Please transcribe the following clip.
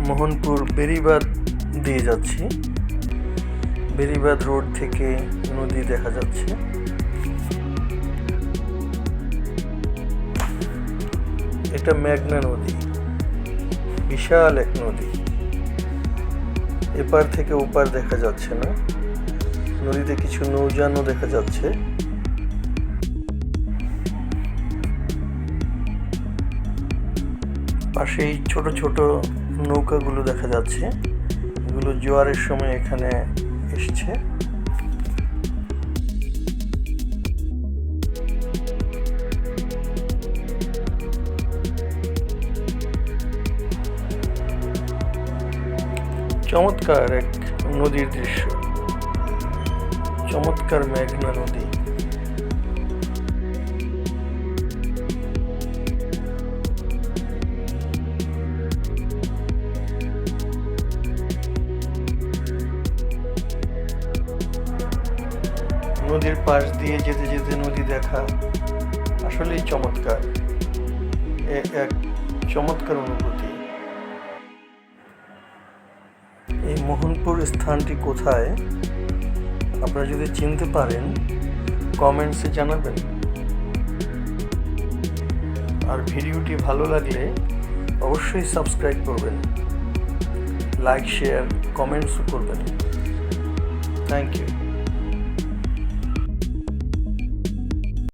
মোহনপুর বেড়িবাঁধ দিয়ে যাচ্ছি। বেড়িবাঁধ রোড থেকে নদী দেখা যাচ্ছে। এটা মেঘনা নদী, বিশাল এক নদী। এপার থেকে ওপার দেখা যাচ্ছে না। নদীতে কিছু নৌযানও দেখা যাচ্ছে। পাশেই ছোট ছোট নৌকাগুলো দেখা যাচ্ছে, এগুলো জোয়ারের সময় এখানে এসছে। চমৎকার এক নদীর দৃশ্য, চমৎকার মেঘনা নদী। নদীর পাশ দিয়ে যেতে যেতে নদী দেখা আসলেই চমৎকার, এক চমৎকার অনুভূতি। এই মোহনপুর স্থানটি কোথায় আপনারা যদি চিনতে পারেন কমেন্টসে জানাবেন। আর ভিডিওটি ভালো লাগলে অবশ্যই সাবস্ক্রাইব করবেন, লাইক শেয়ার কমেন্টসও করবেন। Thank you.